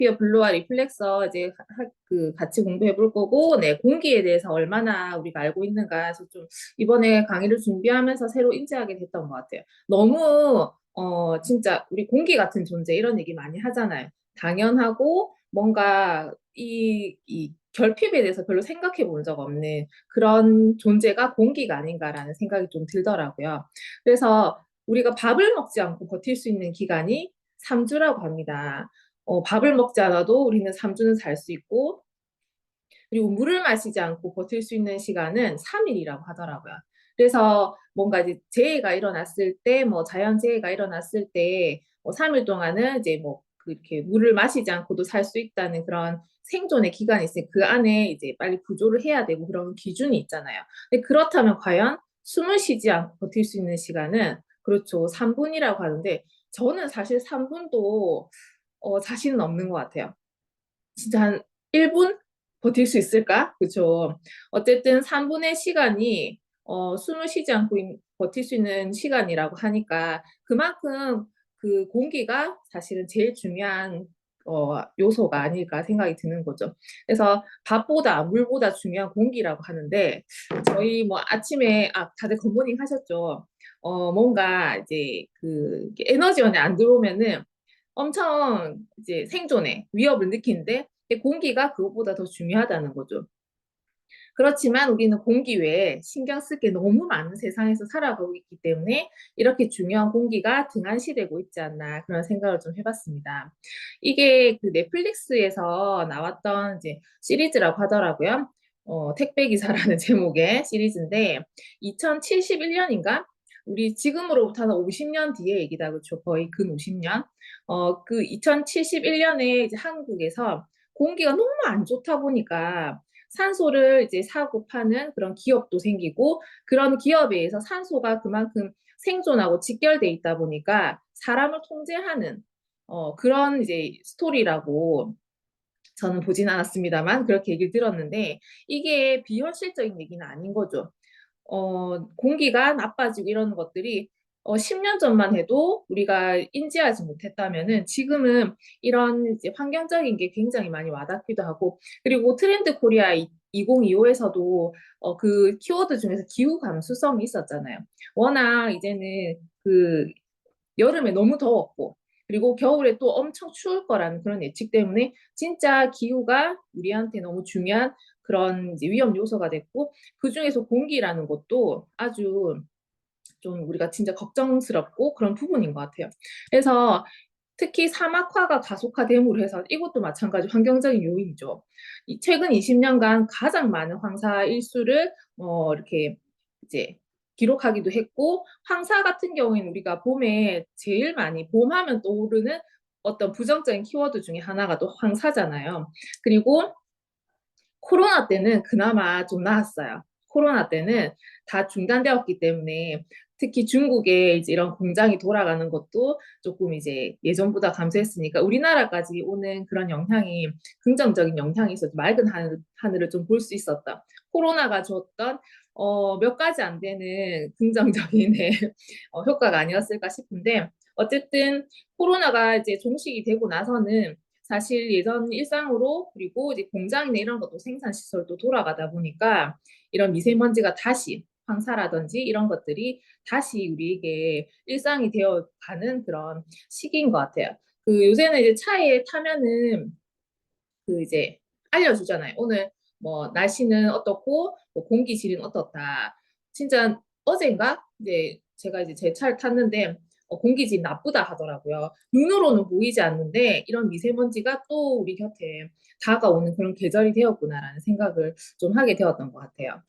피어 블루와 리플렉서 이제 같이 공부해 볼 거고, 네, 공기에 대해서 얼마나 우리가 알고 있는가 해서 좀 이번에 강의를 준비하면서 새로 인지하게 됐던 것 같아요. 너무 진짜 우리 공기 같은 존재 이런 얘기 많이 하잖아요. 당연하고 뭔가 이 결핍에 대해서 별로 생각해 본 적 없는 그런 존재가 공기가 아닌가라는 생각이 좀 들더라고요. 그래서 우리가 밥을 먹지 않고 버틸 수 있는 기간이 3주라고 합니다. 밥을 먹지 않아도 우리는 3주는 살 수 있고, 그리고 물을 마시지 않고 버틸 수 있는 시간은 3일이라고 하더라고요. 그래서 뭔가 이제 재해가 일어났을 때, 뭐 자연재해가 일어났을 때, 3일 동안은 이제 뭐 그렇게 물을 마시지 않고도 살 수 있다는 그런 생존의 기간이 있으니 그 안에 이제 빨리 구조를 해야 되고 그런 기준이 있잖아요. 근데 그렇다면 과연 숨을 쉬지 않고 버틸 수 있는 시간은 그렇죠. 3분이라고 하는데 저는 사실 3분도 자신은 없는 것 같아요. 진짜 한 1분 버틸 수 있을까? 그렇죠. 어쨌든 3분의 시간이 숨을 쉬지 않고 버틸 수 있는 시간이라고 하니까 그만큼 그 공기가 사실은 제일 중요한 요소가 아닐까 생각이 드는 거죠. 그래서 밥보다 물보다 중요한 공기라고 하는데 저희 뭐 아침에 다들 굿모닝 하셨죠. 뭔가 이제 그 에너지원이 안 들어오면은 엄청 이제 생존에 위협을 느끼는데 공기가 그것보다 더 중요하다는 거죠. 그렇지만 우리는 공기 외에 신경 쓸 게 너무 많은 세상에서 살아가고 있기 때문에 이렇게 중요한 공기가 등한시되고 있지 않나 그런 생각을 좀 해봤습니다. 이게 그 넷플릭스에서 나왔던 이제 시리즈라고 하더라고요. 택배 기사라는 제목의 시리즈인데 2071년인가? 우리 지금으로부터 한 50년 뒤의 얘기다, 그렇죠? 거의 근 50년. 그 2071년에 이제 한국에서 공기가 너무 안 좋다 보니까 산소를 이제 사고 파는 그런 기업도 생기고 그런 기업에 의해서 산소가 그만큼 생존하고 직결돼 있다 보니까 사람을 통제하는 그런 이제 스토리라고 저는 보진 않았습니다만 그렇게 얘기를 들었는데 이게 비현실적인 얘기는 아닌 거죠. 공기가 나빠지고 이런 것들이 10년 전만 해도 우리가 인지하지 못했다면은 지금은 이런 이제 환경적인 게 굉장히 많이 와닿기도 하고 그리고 트렌드 코리아 2025에서도 그 키워드 중에서 기후 감수성이 있었잖아요. 워낙 이제는 그 여름에 너무 더웠고 그리고 겨울에 또 엄청 추울 거라는 그런 예측 때문에 진짜 기후가 우리한테 너무 중요한 그런 이제 위험 요소가 됐고 그중에서 공기라는 것도 아주 좀 우리가 진짜 걱정스럽고 그런 부분인 것 같아요. 그래서 특히 사막화가 가속화됨으로 해서 이것도 마찬가지 환경적인 요인이죠. 최근 20년간 가장 많은 황사 일수를 이렇게 이제 기록하기도 했고 황사 같은 경우에는 우리가 봄에 제일 많이 봄하면 떠오르는 어떤 부정적인 키워드 중에 하나가 또 황사잖아요. 그리고 코로나 때는 그나마 좀 나았어요. 코로나 때는 다 중단되었기 때문에 특히 중국에 이제 이런 공장이 돌아가는 것도 조금 이제 예전보다 감소했으니까 우리나라까지 오는 그런 영향이 긍정적인 영향이 있어서 맑은 하늘을 좀 볼 수 있었다. 코로나가 줬던 몇 가지 안 되는 긍정적인 효과가 아니었을까 싶은데 어쨌든 코로나가 이제 종식이 되고 나서는 사실 예전 일상으로 그리고 이제 공장이나 이런 것도 생산 시설도 돌아가다 보니까 이런 미세먼지가 다시 황사라든지 이런 것들이 다시 우리에게 일상이 되어 가는 그런 시기인 것 같아요. 그 요새는 이제 차에 타면은 그 이제 알려주잖아요. 오늘 뭐 날씨는 어떻고 뭐 공기질은 어떻다. 진짜 어젠가 이제 제가 이제 제 차를 탔는데 공기질 나쁘다 하더라고요. 눈으로는 보이지 않는데 이런 미세먼지가 또 우리 곁에 다가오는 그런 계절이 되었구나라는 생각을 좀 하게 되었던 것 같아요.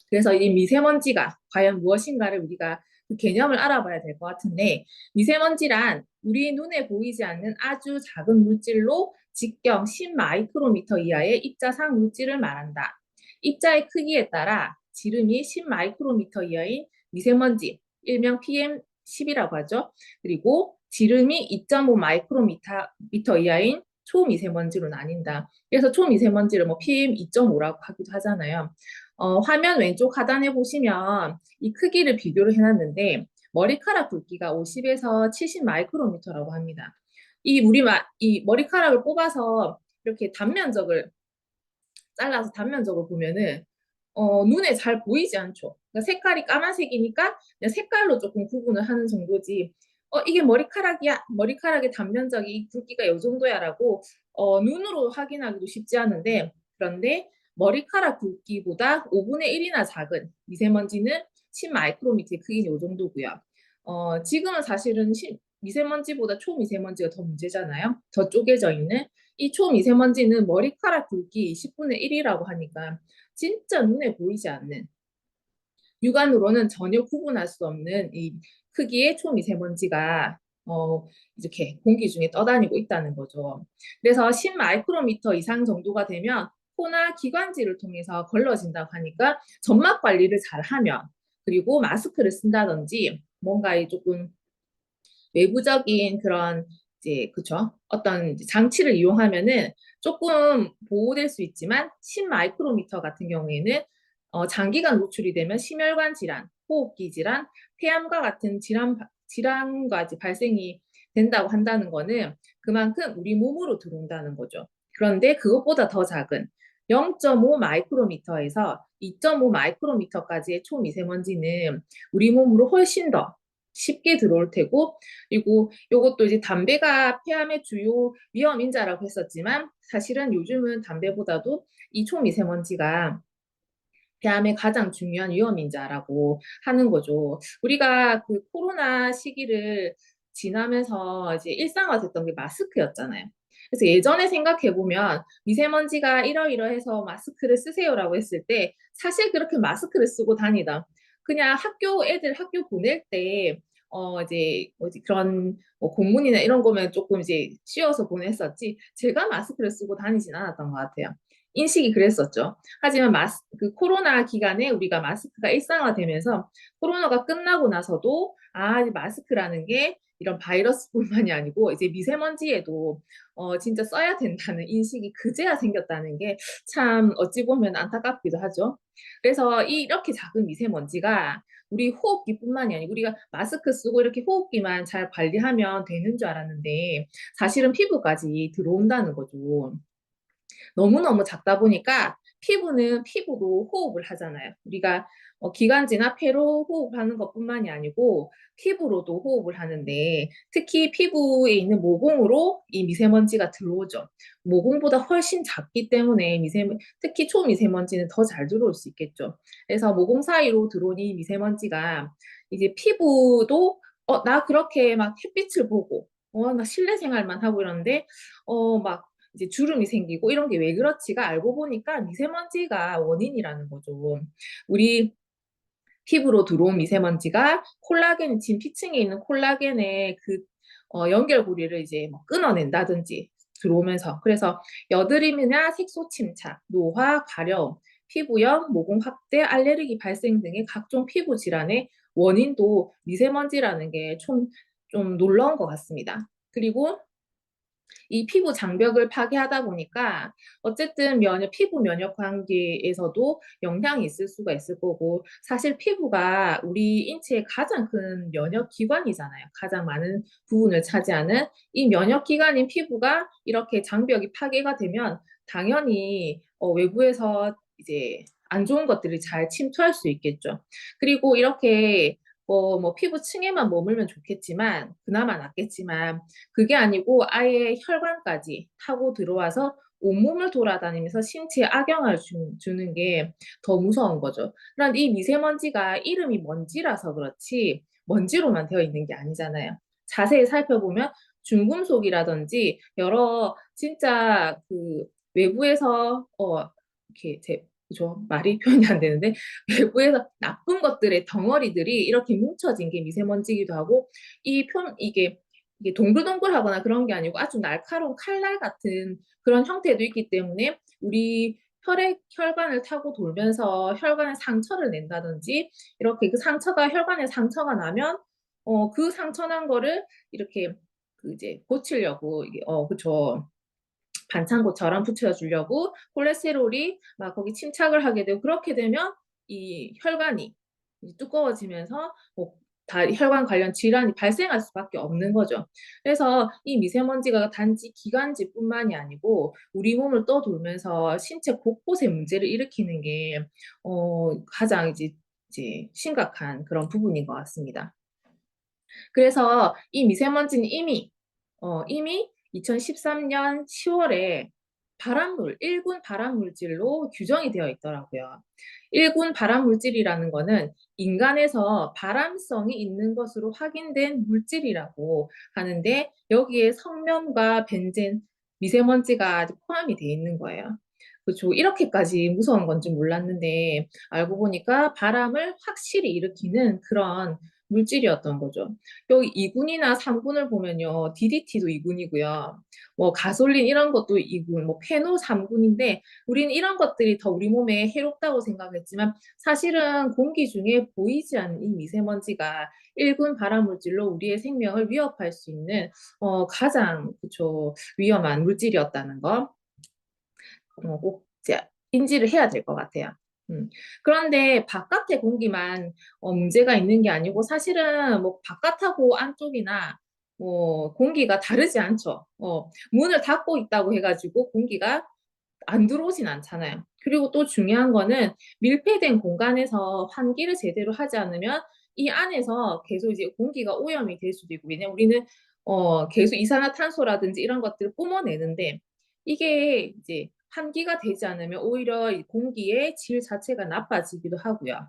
그래서 이 미세먼지가 과연 무엇인가를 우리가 그 개념을 알아봐야 될 것 같은데 미세먼지란 우리 눈에 보이지 않는 아주 작은 물질로 직경 10마이크로미터 이하의 입자상 물질을 말한다. 입자의 크기에 따라 지름이 10마이크로미터 이하인 미세먼지, 일명 PM10이라고 하죠. 그리고 지름이 2.5 마이크로미터 이하인 초미세먼지로 나뉜다. 그래서 초미세먼지를 뭐 PM2.5라고 하기도 하잖아요. 화면 왼쪽 하단에 보시면 이 크기를 비교를 해놨는데 머리카락 굵기가 50에서 70 마이크로미터라고 합니다. 이 머리카락을 뽑아서 이렇게 단면적을 잘라서 단면적으로 보면은 눈에 잘 보이지 않죠. 그러니까 색깔이 까만색이니까 그냥 색깔로 조금 구분을 하는 정도지. 이게 머리카락이야. 머리카락의 단면적이 굵기가 이 정도야라고 눈으로 확인하기도 쉽지 않은데 그런데 머리카락 굵기보다 5분의 1이나 작은 미세먼지는 10마이크로미터의 크기는 이 정도고요. 지금은 사실은 미세먼지보다 초미세먼지가 더 문제잖아요. 더 쪼개져 있는 이 초미세먼지는 머리카락 굵기 10분의 1이라고 하니까 진짜 눈에 보이지 않는 육안으로는 전혀 구분할 수 없는 이 크기의 초미세먼지가 이렇게 공기 중에 떠다니고 있다는 거죠. 그래서 10마이크로미터 이상 정도가 되면 코나 기관지를 통해서 걸러진다고 하니까 점막 관리를 잘 하면 그리고 마스크를 쓴다든지 뭔가 조금 외부적인 그런 이제 그쵸 어떤 이제 장치를 이용하면은 조금 보호될 수 있지만 10마이크로미터 같은 경우에는 장기간 노출이 되면 심혈관 질환, 호흡기 질환, 폐암과 같은 질환과 발생이 된다고 한다는 거는 그만큼 우리 몸으로 들어온다는 거죠. 그런데 그것보다 더 작은 0.5 마이크로미터에서 2.5 마이크로미터까지의 초미세먼지는 우리 몸으로 훨씬 더 쉽게 들어올 테고 그리고 이것도 이제 담배가 폐암의 주요 위험 인자라고 했었지만 사실은 요즘은 담배보다도 이 초미세먼지가 폐암의 가장 중요한 위험 인자라고 하는 거죠. 우리가 그 코로나 시기를 지나면서 이제 일상화됐던 게 마스크였잖아요. 그래서 예전에 생각해 보면 미세먼지가 이러이러해서 마스크를 쓰세요라고 했을 때 사실 그렇게 마스크를 쓰고 다니다. 그냥 애들 학교 보낼 때 이제 뭐지 그런 뭐 공문이나 이런 거면 조금 이제 씌워서 보냈었지. 제가 마스크를 쓰고 다니진 않았던 것 같아요. 인식이 그랬었죠. 하지만 그 코로나 기간에 우리가 마스크가 일상화되면서 코로나가 끝나고 나서도 마스크라는 게 이런 바이러스뿐만이 아니고 이제 미세먼지에도 진짜 써야 된다는 인식이 그제야 생겼다는 게 참 어찌 보면 안타깝기도 하죠. 그래서 이렇게 작은 미세먼지가 우리 호흡기뿐만이 아니고 우리가 마스크 쓰고 이렇게 호흡기만 잘 관리하면 되는 줄 알았는데 사실은 피부까지 들어온다는 거죠. 너무너무 작다 보니까 피부는 피부로 호흡을 하잖아요. 우리가 기관지나 폐로 호흡하는 것뿐만이 아니고 피부로도 호흡을 하는데 특히 피부에 있는 모공으로 이 미세먼지가 들어오죠. 모공보다 훨씬 작기 때문에 특히 초미세먼지는 더 잘 들어올 수 있겠죠. 그래서 모공 사이로 들어온 이 미세먼지가 이제 피부도 나 그렇게 막 햇빛을 보고 나 실내 생활만 하고 이러는데 막 이제 주름이 생기고 이런 게 왜 그렇지가 알고 보니까 미세먼지가 원인이라는 거죠. 우리 피부로 들어온 미세먼지가 콜라겐, 진 피층에 있는 콜라겐의 그 연결고리를 이제 뭐 끊어낸다든지 들어오면서 그래서 여드름이나 색소 침착, 노화, 가려움, 피부염, 모공 확대, 알레르기 발생 등의 각종 피부 질환의 원인도 미세먼지라는 게 좀 놀라운 것 같습니다. 그리고 이 피부 장벽을 파괴하다 보니까 어쨌든 피부 면역 관계에서도 영향이 있을 수가 있을 거고 사실 피부가 우리 인체의 가장 큰 면역 기관이잖아요. 가장 많은 부분을 차지하는 이 면역 기관인 피부가 이렇게 장벽이 파괴가 되면 당연히 외부에서 이제 안 좋은 것들이 잘 침투할 수 있겠죠. 그리고 이렇게 뭐 피부층에만 머물면 좋겠지만 그나마 낫겠지만 그게 아니고 아예 혈관까지 타고 들어와서 온몸을 돌아다니면서 신체에 악영향을 주는 게 더 무서운 거죠. 그런데 이 미세먼지가 이름이 먼지라서 그렇지 먼지로만 되어 있는 게 아니잖아요. 자세히 살펴보면 중금속이라든지 여러 진짜 그 외부에서 이렇게 그죠? 말이 표현이 안 되는데 외부에서 나쁜 것들의 덩어리들이 이렇게 뭉쳐진 게 미세먼지이기도 하고 이게 동글동글하거나 그런 게 아니고 아주 날카로운 칼날 같은 그런 형태도 있기 때문에 우리 혈관을 타고 돌면서 혈관에 상처를 낸다든지 이렇게 혈관에 상처가 나면 그 상처 난 거를 이렇게 그 이제 고치려고 이게 그쵸. 반창고처럼 붙여주려고 콜레스테롤이 막 거기 침착을 하게 되고 그렇게 되면 이 혈관이 두꺼워지면서 뭐 혈관 관련 질환이 발생할 수밖에 없는 거죠. 그래서 이 미세먼지가 단지 기관지뿐만이 아니고 우리 몸을 떠돌면서 신체 곳곳에 문제를 일으키는 게 가장 이제 심각한 그런 부분인 것 같습니다. 그래서 이 미세먼지는 이미 2013년 10월에 1군 발암물질로 규정이 되어 있더라고요. 1군 발암물질이라는 거는 인간에서 발암성이 있는 것으로 확인된 물질이라고 하는데 여기에 성면과 벤젠, 미세먼지가 포함이 되어 있는 거예요. 그렇죠. 이렇게까지 무서운 건지 몰랐는데 알고 보니까 발암을 확실히 일으키는 그런 물질이었던 거죠. 여기 2군이나 3군을 보면요. DDT도 2군이고요. 뭐 가솔린 이런 것도 2군, 뭐 페노 3군인데 우리는 이런 것들이 더 우리 몸에 해롭다고 생각했지만 사실은 공기 중에 보이지 않는 이 미세먼지가 1군 발암물질로 우리의 생명을 위협할 수 있는 가장 그쵸, 위험한 물질이었다는 거 꼭 이제 인지를 해야 될 것 같아요. 그런데 바깥의 공기만 문제가 있는 게 아니고 사실은 뭐 바깥하고 안쪽이나 뭐 공기가 다르지 않죠. 문을 닫고 있다고 해가지고 공기가 안 들어오진 않잖아요. 그리고 또 중요한 거는 밀폐된 공간에서 환기를 제대로 하지 않으면 이 안에서 계속 이제 공기가 오염이 될 수도 있고, 왜냐면 우리는 계속 이산화탄소라든지 이런 것들을 뿜어내는데 이게 이제 환기가 되지 않으면 오히려 이 공기의 질 자체가 나빠지기도 하고요.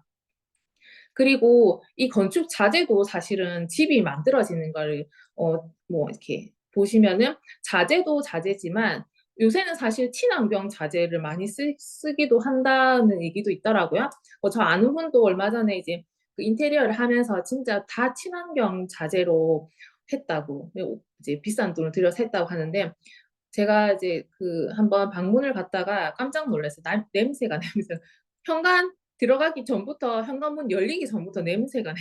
그리고 이 건축 자재도 사실은 집이 만들어지는 걸, 뭐, 이렇게 보시면은 자재도 자재지만 요새는 사실 친환경 자재를 많이 쓰기도 한다는 얘기도 있더라고요. 저 아는 분도 얼마 전에 이제 그 인테리어를 하면서 진짜 다 친환경 자재로 했다고, 이제 비싼 돈을 들여서 했다고 하는데 제가 이제 그 한번 방문을 갔다가 깜짝 놀랐어요. 냄새가 냄새. 현관 들어가기 전부터 현관문 열리기 전부터 냄새가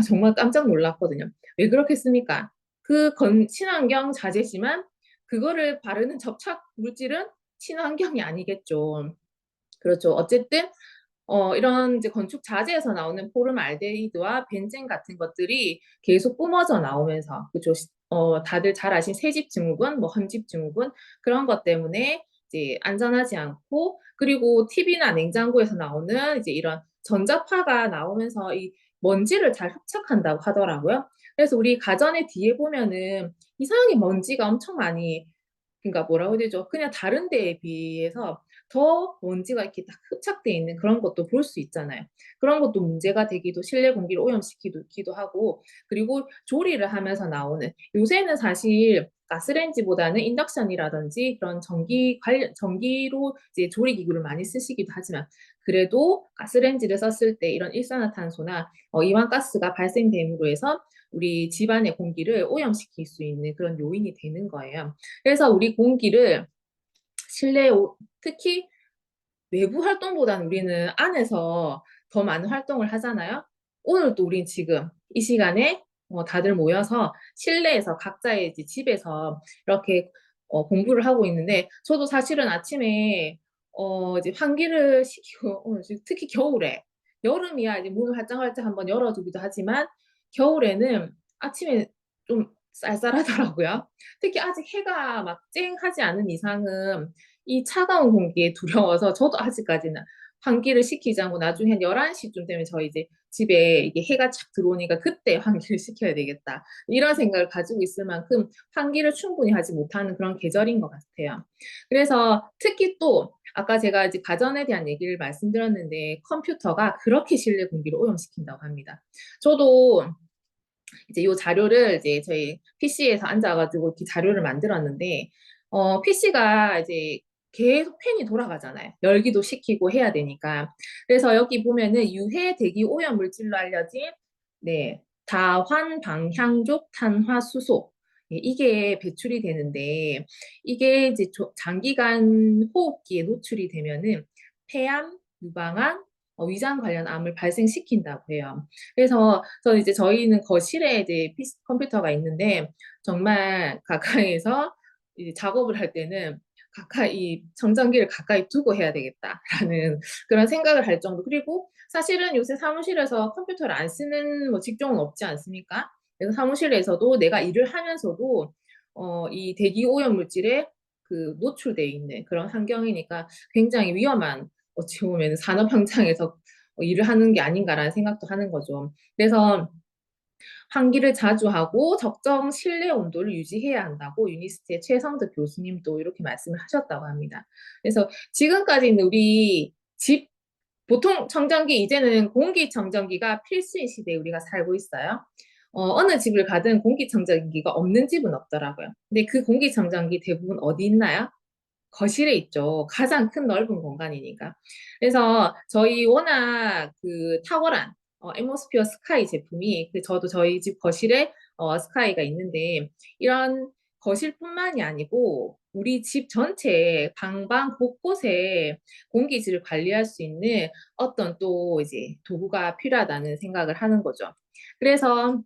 정말 깜짝 놀랐거든요. 왜 그렇겠습니까? 친환경 자재지만 그거를 바르는 접착 물질은 친환경이 아니겠죠. 그렇죠. 어쨌든 이런 이제 건축 자재에서 나오는 포름알데히드와 벤젠 같은 것들이 계속 뿜어져 나오면서, 그죠? 다들 잘 아신 새집 증후군, 뭐 험집 증후군 그런 것 때문에 이제 안전하지 않고, 그리고 TV나 냉장고에서 나오는 이제 이런 전자파가 나오면서 이 먼지를 잘 흡착한다고 하더라고요. 그래서 우리 가전의 뒤에 보면은 이상하게 먼지가 엄청 많이, 그러니까 뭐라고 해야 되죠? 그냥 다른 데에 비해서 더 먼지가 이렇게 딱 흡착돼 있는 그런 것도 볼 수 있잖아요. 그런 것도 문제가 되기도, 실내 공기를 오염시키기도 하고, 그리고 조리를 하면서 나오는, 요새는 사실 가스레인지보다는 인덕션이라든지 그런 전기로 이제 조리기구를 많이 쓰시기도 하지만, 그래도 가스레인지를 썼을 때 이런 일산화탄소나 이완가스가 발생됨으로 해서 우리 집안의 공기를 오염시킬 수 있는 그런 요인이 되는 거예요. 그래서 우리 공기를 실내, 특히 외부 활동보다는 우리는 안에서 더 많은 활동을 하잖아요. 오늘도 우린 지금 이 시간에 다들 모여서 실내에서 각자의 이제 집에서 이렇게 공부를 하고 있는데, 저도 사실은 아침에 이제 환기를 시키고 특히 겨울에, 여름이야 이제 문을 활짝활짝 한번 열어두기도 하지만 겨울에는 아침에 좀 쌀쌀하더라고요. 특히 아직 해가 막 쨍하지 않은 이상은 이 차가운 공기에 두려워서 저도 아직까지는 환기를 시키지 않고 나중에 한 11시쯤 되면 저희 이제 집에 이게 해가 착 들어오니까 그때 환기를 시켜야 되겠다. 이런 생각을 가지고 있을 만큼 환기를 충분히 하지 못하는 그런 계절인 것 같아요. 그래서 특히 또 아까 제가 이제 가전에 대한 얘기를 말씀드렸는데 컴퓨터가 그렇게 실내 공기를 오염시킨다고 합니다. 저도 이제 이 자료를 이제 저희 PC에서 앉아가지고 이렇게 자료를 만들었는데, PC가 이제 계속 팬이 돌아가잖아요. 열기도 시키고 해야 되니까. 그래서 여기 보면은 유해 대기 오염 물질로 알려진, 네, 다환방향족 탄화수소. 예, 이게 배출이 되는데, 이게 이제 장기간 호흡기에 노출이 되면은 폐암, 유방암, 위장 관련 암을 발생시킨다고 해요. 그래서 이제 저희는 거실에 이제 컴퓨터가 있는데 정말 가까이에서 이제 작업을 할 때는 가까이 청정기를 가까이 두고 해야 되겠다라는 그런 생각을 할 정도. 그리고 사실은 요새 사무실에서 컴퓨터를 안 쓰는 뭐 직종은 없지 않습니까? 그래서 사무실에서도 내가 일을 하면서도 이 대기 오염 물질에 그 노출돼 있는 그런 환경이니까 굉장히 위험한 어찌 보면 산업 현장에서 일을 하는 게 아닌가라는 생각도 하는 거죠. 그래서 환기를 자주 하고 적정 실내 온도를 유지해야 한다고 유니스트의 최성득 교수님도 이렇게 말씀을 하셨다고 합니다. 그래서 지금까지는 우리 집 보통 청정기 이제는 공기청정기가 필수인 시대에 우리가 살고 있어요. 어느 집을 가든 공기청정기가 없는 집은 없더라고요. 근데 그 공기청정기 대부분 어디 있나요? 거실에 있죠. 가장 큰 넓은 공간이니까. 그래서 저희 워낙 그 탁월한 엠모스피어 스카이 제품이 저도 저희 집 거실에 스카이가 있는데 이런 거실뿐만이 아니고 우리 집 전체 방방 곳곳에 공기질을 관리할 수 있는 어떤 또 이제 도구가 필요하다는 생각을 하는 거죠. 그래서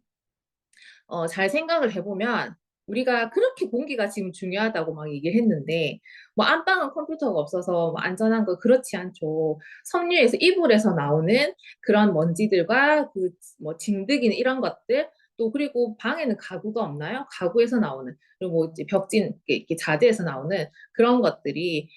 잘 생각을 해보면 우리가 그렇게 공기가 지금 중요하다고 막 얘기를 했는데 뭐 안방은 컴퓨터가 없어서 뭐 안전한 거 그렇지 않죠. 섬유에서 이불에서 나오는 그런 먼지들과 그 뭐 진드기는 이런 것들 또 그리고 방에는 가구가 없나요? 가구에서 나오는 그리고 이제 벽진 이렇게 자재에서 나오는 그런 것들이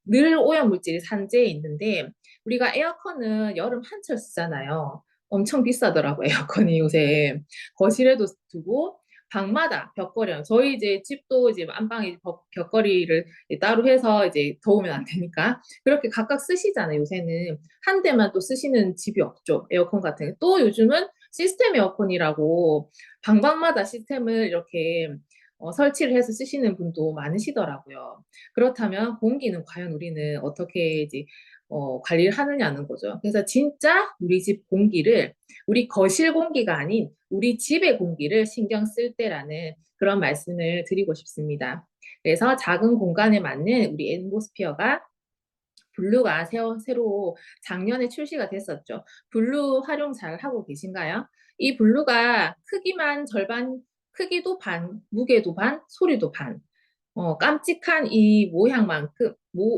늘 오염 물질이 산재해 있는데 우리가 에어컨은 여름 한철 쓰잖아요. 엄청 비싸더라고요, 에어컨이 요새. 거실에도 두고 방마다 벽걸이랑 저희 이제 집도 이제 안방에 벽걸이를 따로 해서 이제 더우면 안 되니까 그렇게 각각 쓰시잖아요. 요새는 한 대만 또 쓰시는 집이 없죠. 에어컨 같은 게. 또 요즘은 시스템 에어컨이라고 방방마다 시스템을 이렇게 설치를 해서 쓰시는 분도 많으시더라고요. 그렇다면 공기는 과연 우리는 어떻게 이제 관리를 하느냐는 거죠. 그래서 진짜 우리 집 공기를 우리 거실 공기가 아닌 우리 집의 공기를 신경 쓸 때라는 그런 말씀을 드리고 싶습니다. 그래서 작은 공간에 맞는 우리 엠보스피어가 블루가 새로 작년에 출시가 됐었죠. 블루 활용 잘 하고 계신가요? 이 블루가 크기만 절반, 크기도 반, 무게도 반, 소리도 반. 깜찍한 이 모양만큼,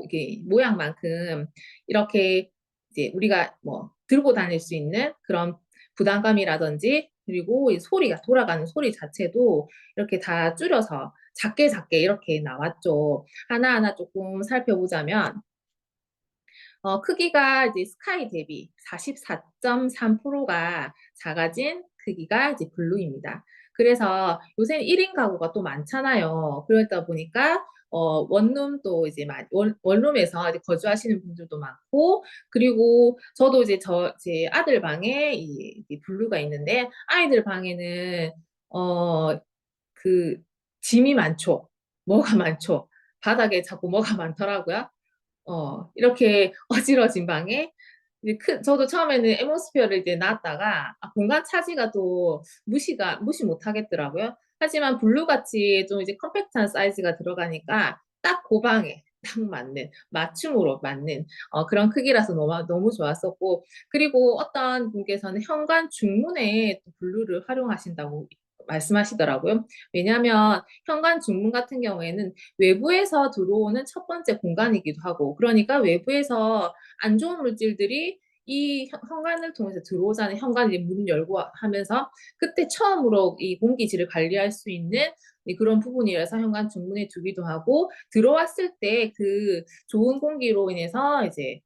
이게 모양만큼 이렇게 이제 우리가 뭐 들고 다닐 수 있는 그런 부담감이라든지 그리고 이 소리가 돌아가는 소리 자체도 이렇게 다 줄여서 작게 작게 이렇게 나왔죠. 하나하나 조금 살펴보자면 크기가 이제 스카이 대비 44.3%가 작아진 크기가 이제 블루입니다. 그래서 요새는 1인 가구가 또 많잖아요. 그러다 보니까 원룸 또 이제 원룸에서 이제 거주하시는 분들도 많고 그리고 저도 이제 제 아들 방에 이 블루가 있는데 아이들 방에는 그 짐이 많죠. 뭐가 많죠. 바닥에 자꾸 뭐가 많더라고요. 이렇게 어지러진 방에 이제 저도 처음에는 에모스피어를 이제 놨다가 공간 차지가 또 무시 못 하겠더라고요. 하지만 블루같이 좀 이제 컴팩트한 사이즈가 들어가니까 딱 그 방에 딱 맞는 맞춤으로 맞는 그런 크기라서 너무 좋았었고 그리고 어떤 분께서는 현관 중문에 또 블루를 활용하신다고 말씀하시더라고요. 왜냐하면 현관 중문 같은 경우에는 외부에서 들어오는 첫 번째 공간이기도 하고, 그러니까 외부에서 안 좋은 물질들이 이 현관을 통해서 들어오자는 현관이 문을 열고 하면서 그때 처음으로 이 공기질을 관리할 수 있는 그런 부분이라서 현관 중문에 두기도 하고 들어왔을 때 그 좋은 공기로 인해서 이제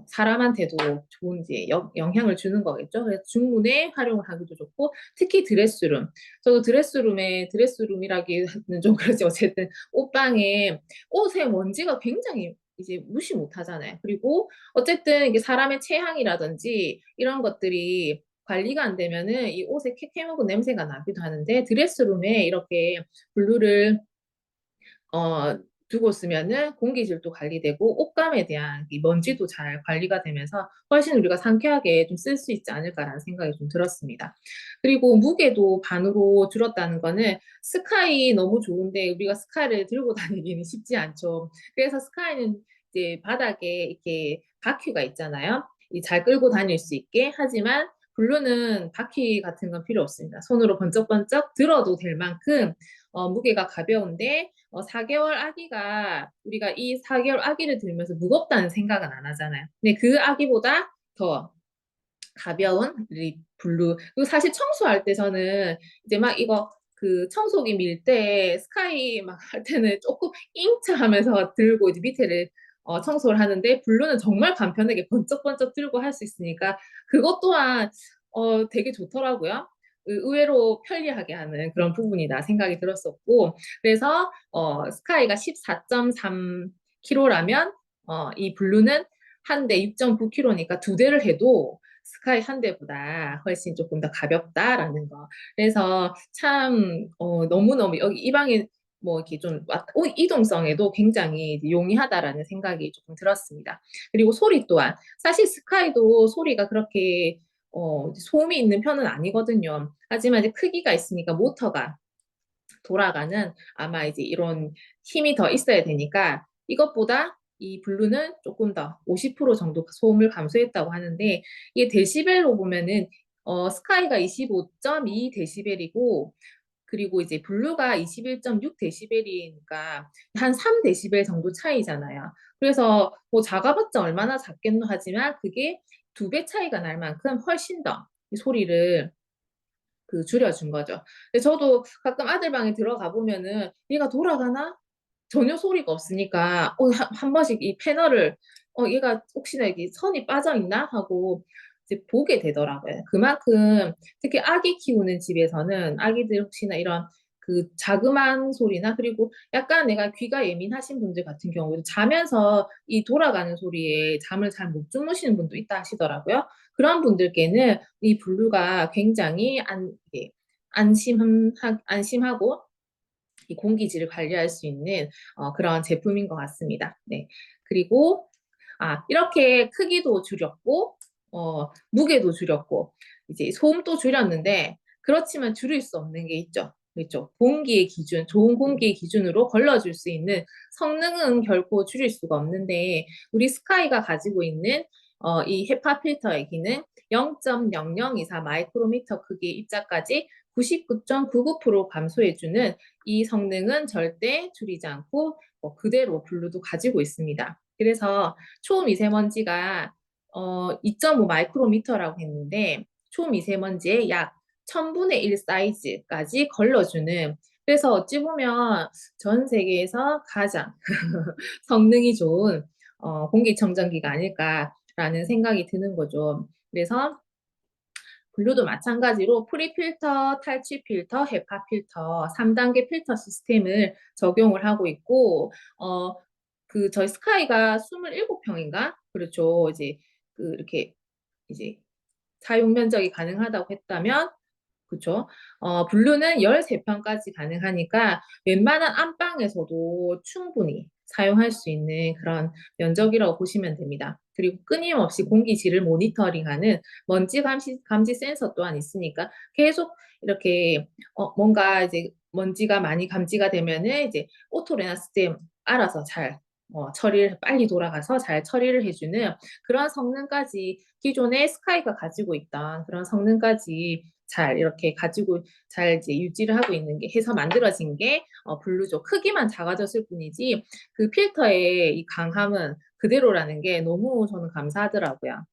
사람한테도 좋은 이제 영향을 주는 거겠죠. 그래서 중문에 활용을 하기도 좋고 특히 드레스룸. 저도 드레스룸이라기는 좀 그렇지 어쨌든 옷방에 옷에 먼지가 굉장히 이제 무시 못하잖아요. 그리고 어쨌든 이게 사람의 체향이라든지 이런 것들이 관리가 안 되면은 이 옷에 캐캐묵은 냄새가 나기도 하는데 드레스룸에 이렇게 블루를 어, 두고 쓰면은 공기질도 관리되고 옷감에 대한 이 먼지도 잘 관리가 되면서 훨씬 우리가 상쾌하게 좀 쓸 수 있지 않을까라는 생각이 좀 들었습니다. 그리고 무게도 반으로 줄었다는 거는 스카이 너무 좋은데 우리가 스카이를 들고 다니기는 쉽지 않죠. 그래서 스카이는 이제 바닥에 이렇게 바퀴가 있잖아요. 잘 끌고 다닐 수 있게 하지만 블루는 바퀴 같은 건 필요 없습니다. 손으로 번쩍번쩍 들어도 될 만큼 무게가 가벼운데 4개월 아기가 우리가 이 4개월 아기를 들면서 무겁다는 생각은 안 하잖아요. 근데 그 아기보다 더 가벼운 이 블루. 그리고 사실 청소할 때 저는 이제 막 이거 그 청소기 밀 때 스카이 막 할 때는 조금 잉차 하면서 들고 이제 밑에를 청소를 하는데 블루는 정말 간편하게 번쩍번쩍 들고 할 수 있으니까 그것 또한 되게 좋더라고요. 의외로 편리하게 하는 그런 부분이다 생각이 들었었고 그래서 스카이가 14.3kg라면 이 블루는 한 대 6.9kg니까 두 대를 해도 스카이 한 대보다 훨씬 조금 더 가볍다라는 거. 그래서 참 너무너무 여기 이 방에 뭐 이렇게 좀 이동성에도 굉장히 용이하다라는 생각이 조금 들었습니다. 그리고 소리 또한 사실 스카이도 소리가 그렇게 소음이 있는 편은 아니거든요. 하지만 이제 크기가 있으니까 모터가 돌아가는 아마 이제 이런 힘이 더 있어야 되니까 이것보다 이 블루는 조금 더 50% 정도 소음을 감소했다고 하는데 이게 데시벨로 보면은 스카이가 25.2 데시벨이고 그리고 이제 블루가 21.6 데시벨이니까 한 3 데시벨 정도 차이잖아요. 그래서 뭐 작아봤자 얼마나 작겠노 하지만 그게 2배 차이가 날 만큼 훨씬 더 이 소리를 줄여준 거죠. 근데 저도 가끔 아들 방에 들어가 보면은 얘가 돌아가나? 전혀 소리가 없으니까 한 번씩 이 패널을 얘가 혹시나 이게 선이 빠져 있나 하고 이제 보게 되더라고요. 그만큼 특히 아기 키우는 집에서는 아기들 혹시나 이런 그 자그마한 소리나 그리고 약간 내가 귀가 예민하신 분들 같은 경우는 자면서 이 돌아가는 소리에 잠을 잘 못 주무시는 분도 있다 하시더라고요. 그런 분들께는 이 블루가 굉장히 예, 안심하고 이 공기질을 관리할 수 있는 그런 제품인 것 같습니다. 네. 그리고 이렇게 크기도 줄였고 무게도 줄였고 이제 소음도 줄였는데 그렇지만 줄일 수 없는 게 있죠. 그렇죠. 공기의 기준, 좋은 공기의 기준으로 걸러줄 수 있는 성능은 결코 줄일 수가 없는데 우리 스카이가 가지고 있는 이 헤파 필터의 기능 0.0024 마이크로미터 크기의 입자까지 99.99% 감소해주는 이 성능은 절대 줄이지 않고 그대로 블루도 가지고 있습니다. 그래서 초미세먼지가 2.5 마이크로미터라고 했는데 초미세먼지의 약 1000분의 1 사이즈까지 걸러주는 그래서 어찌 보면 전 세계에서 가장 성능이 좋은 공기청정기가 아닐까라는 생각이 드는 거죠. 그래서 블루도 마찬가지로 프리필터, 탈취 필터, 헤파 필터 3단계 필터 시스템을 적용을 하고 있고 저희 스카이가 27평인가? 그렇죠. 이제 이렇게 이제 사용 면적이 가능하다고 했다면 그렇죠. 블루는 13평까지 가능하니까 웬만한 안방에서도 충분히 사용할 수 있는 그런 면적이라고 보시면 됩니다. 그리고 끊임없이 공기질을 모니터링하는 먼지 감지 센서 또한 있으니까 계속 이렇게 뭔가 이제 먼지가 많이 감지가 되면은 이제 오토레나 시스템 알아서 잘 처리를 빨리 돌아가서 잘 처리를 해주는 그런 성능까지 기존의 스카이가 가지고 있던 그런 성능까지 잘 이렇게 가지고 잘 이제 유지를 하고 있는 게 해서 만들어진 게 블루죠. 크기만 작아졌을 뿐이지 그 필터의 이 강함은 그대로라는 게 너무 저는 감사하더라고요.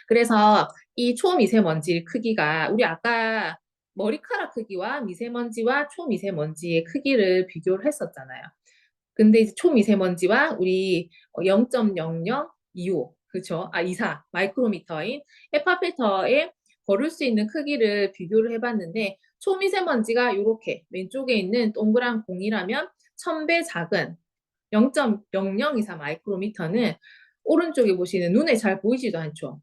그래서 이 초미세먼지 크기가 우리 아까 머리카락 크기와 미세먼지와 초미세먼지의 크기를 비교를 했었잖아요. 근데 이제 초미세먼지와 우리 0.0025 그렇죠? 24 마이크로미터인 헤파 필터에 걸을 수 있는 크기를 비교를 해봤는데 초미세먼지가 이렇게 왼쪽에 있는 동그란 공이라면 1000배 작은 0.0024 마이크로미터는 오른쪽에 보시는 눈에 잘 보이지도 않죠.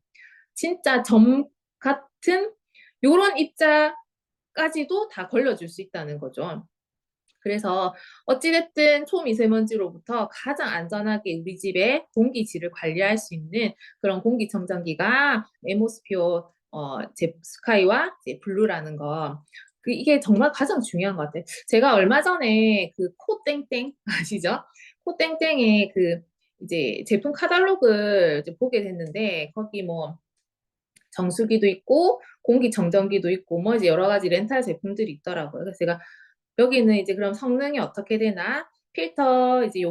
진짜 점 같은 요런 입자까지도 다 걸려줄 수 있다는 거죠. 그래서 어찌됐든 초미세먼지로부터 가장 안전하게 우리 집의 공기질을 관리할 수 있는 그런 공기청정기가 에모스피어 스카이와 블루라는 거. 이게 정말 가장 중요한 것 같아요. 제가 얼마 전에 그 코땡땡 아시죠? 코땡땡의 이제 제품 카탈로그를 이제 보게 됐는데 거기 뭐 정수기도 있고 공기청정기도 있고 뭐 이제 여러 가지 렌탈 제품들이 있더라고요. 그래서 제가 여기는 이제 그럼 성능이 어떻게 되나? 필터 이제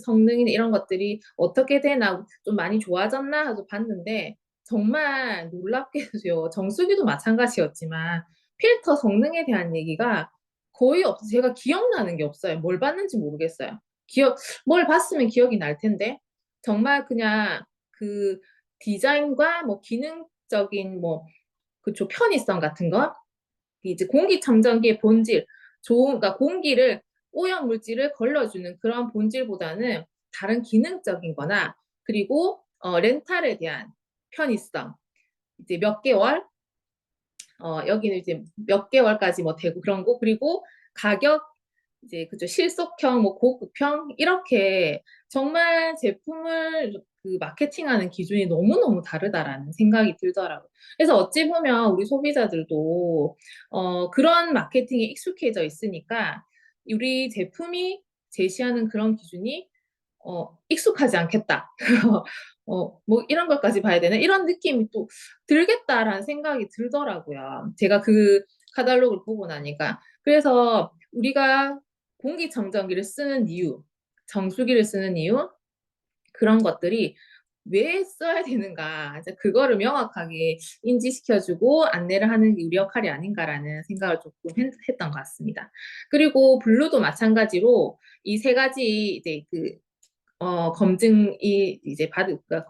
성능이나 이런 것들이 어떻게 되나 좀 많이 좋아졌나 해서 봤는데 정말 놀랍게도요. 정수기도 마찬가지였지만 필터 성능에 대한 얘기가 거의 없어요. 제가 기억나는 게 없어요. 뭘 봤는지 모르겠어요. 뭘 봤으면 기억이 날 텐데 정말 그냥 그 디자인과 뭐 기능적인 뭐 그쵸 편의성 같은 거 이제 공기청정기의 본질, 그러니까 공기를 오염 물질을 걸러주는 그런 본질보다는 다른 기능적인 거나 그리고 렌탈에 대한 편의성, 이제 몇 개월, 여기는 이제 몇 개월까지 뭐 되고 그런 거, 그리고 가격, 이제 그죠 실속형, 뭐 고급형 이렇게 정말 제품을 그 마케팅하는 기준이 너무너무 다르다라는 생각이 들더라고요. 그래서 어찌 보면 우리 소비자들도 그런 마케팅에 익숙해져 있으니까 우리 제품이 제시하는 그런 기준이 익숙하지 않겠다. 뭐 이런 것까지 봐야 되나? 이런 느낌이 또 들겠다라는 생각이 들더라고요. 제가 그 카탈로그를 보고 나니까. 그래서 우리가 공기청정기를 쓰는 이유, 정수기를 쓰는 이유, 그런 것들이 왜 써야 되는가. 이제 그거를 명확하게 인지시켜주고 안내를 하는 게 우리 역할이 아닌가라는 생각을 조금 했던 것 같습니다. 그리고 블루도 마찬가지로 이 세 가지 이제 그 검증이 이제 그러니까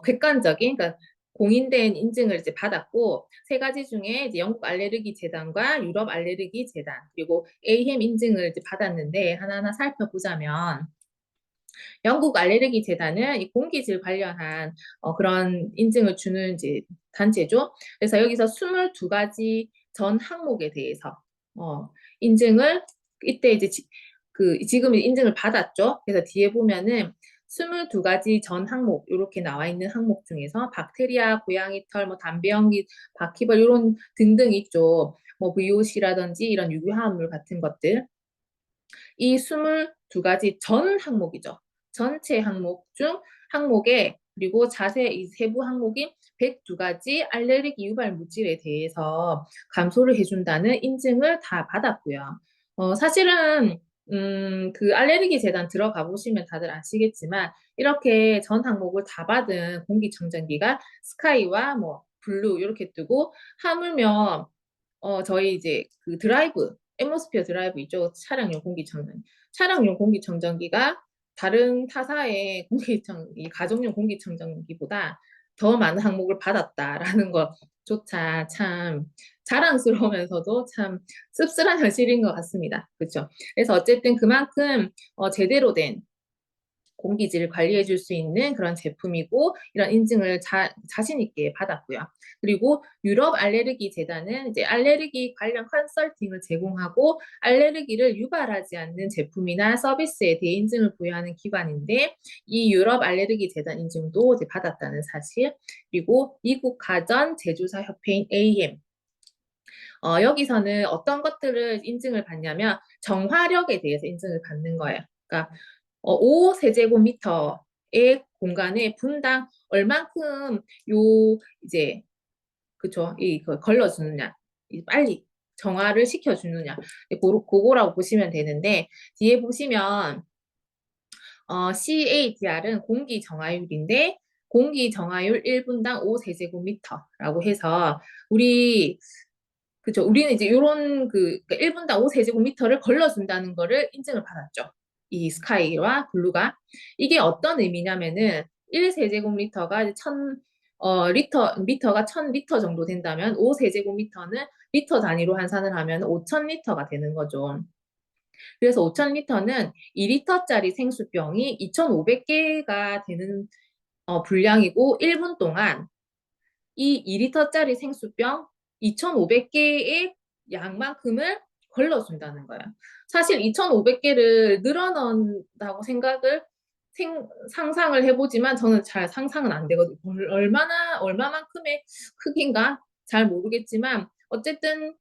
객관적인, 그러니까 공인된 인증을 이제 받았고, 세 가지 중에 이제 영국 알레르기 재단과 유럽 알레르기 재단, 그리고 AHEM 인증을 이제 받았는데, 하나하나 살펴보자면, 영국 알레르기 재단은 이 공기질 관련한 그런 인증을 주는 이제 단체죠. 그래서 여기서 22가지 전 항목에 대해서 인증을 이때 이제 지금 인증을 받았죠. 그래서 뒤에 보면은 22가지 전 항목 이렇게 나와 있는 항목 중에서 박테리아, 고양이 털, 뭐 담배 연기, 바퀴벌 이런 등등 있죠. 뭐 VOC라든지 이런 유기화합물 같은 것들. 이 22가지 전 항목이죠. 전체 항목 중 항목에 그리고 이 세부 항목인 102가지 알레르기 유발 물질에 대해서 감소를 해준다는 인증을 다 받았고요. 사실은 그 알레르기 재단 들어가 보시면 다들 아시겠지만 이렇게 전 항목을 다 받은 공기청정기가 스카이와 뭐 블루 이렇게 뜨고 하물며 저희 이제 그 드라이브, 앰모스피어 드라이브 있죠. 차량용 공기청정기가 다른 타사의 가정용 공기청정기보다 더 많은 항목을 받았다라는 것조차 참 자랑스러우면서도 참 씁쓸한 현실인 것 같습니다. 그렇죠? 그래서 어쨌든 그만큼 제대로 된 공기질을 관리해 줄 수 있는 그런 제품이고 이런 인증을 자신 있게 받았고요. 그리고 유럽 알레르기 재단은 이제 알레르기 관련 컨설팅을 제공하고 알레르기를 유발하지 않는 제품이나 서비스에 대해 인증을 부여하는 기관인데 이 유럽 알레르기 재단 인증도 이제 받았다는 사실. 그리고 미국 가전 제조사 협회인 AEM 여기서는 어떤 것들을 인증을 받냐면 정화력에 대해서 인증을 받는 거예요. 그러니까 5세제곱미터의 공간에 분당 얼만큼 이제 그쵸 걸러주느냐 빨리 정화를 시켜주느냐 그거라고 보시면 되는데 뒤에 보시면 CADR은 공기 정화율인데 공기 정화율 1분당 5세제곱미터라고 해서 우리는 이제 요런 그러니까 1분당 5세제곱미터를 걸러준다는 거를 인증을 받았죠. 이 스카이와 블루가. 이게 어떤 의미냐면은 1세제곱미터가 미터가 1000리터 정도 된다면 5세제곱미터는 리터 단위로 환산을 하면 5000리터가 되는 거죠. 그래서 5000리터는 2리터짜리 생수병이 2500개가 되는 분량이고 1분 동안 이 2리터짜리 생수병 2,500개의 양만큼을 걸러준다는 거예요. 사실 2,500개를 늘어난다고 상상을 해보지만 저는 잘 상상은 안 되거든요. 얼마만큼의 크기인가? 잘 모르겠지만 어쨌든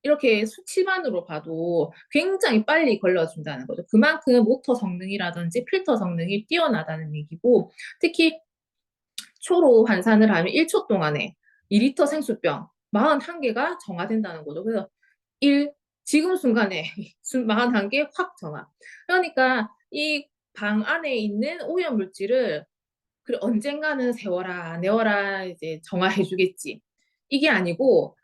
이렇게 수치만으로 봐도 굉장히 빨리 걸러준다는 거죠. 그만큼 모터 성능이라든지 필터 성능이 뛰어나다는 얘기고 특히 초로 환산을 하면 1초 동안에 2리터 생수병 41개가 정화된다는 거죠. 그래서 1, 지금 순간에 마흔 개 확 정화. 그러니까 이 방 안에 있는 오염물질을 그래 언젠가는 세워라 내워라 이제 정화해 주겠지. 이게 아니고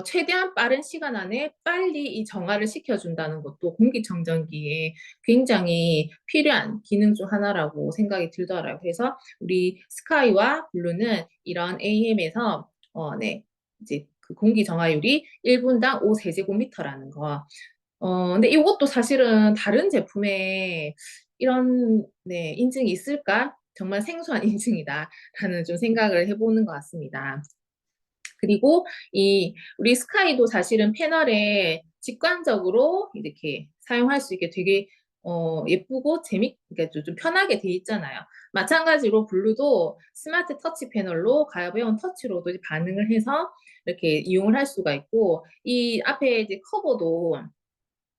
최대한 빠른 시간 안에 빨리 이 정화를 시켜준다는 것도 공기청정기에 굉장히 필요한 기능 중 하나라고 생각이 들더라고요. 그래서 우리 스카이와 블루는 이런 AM에서 네, 이제 그 공기 정화율이 1분당 5세제곱미터라는 거. 근데 이것도 사실은 다른 제품에 이런 네, 인증이 있을까? 정말 생소한 인증이다라는 좀 생각을 해보는 것 같습니다. 그리고 우리 스카이도 사실은 패널에 직관적으로 이렇게 사용할 수 있게 되게 예쁘고 그러니까 좀 편하게 돼 있잖아요. 마찬가지로 블루도 스마트 터치 패널로 가벼운 터치로도 반응을 해서 이렇게 이용을 할 수가 있고 이 앞에 이제 커버도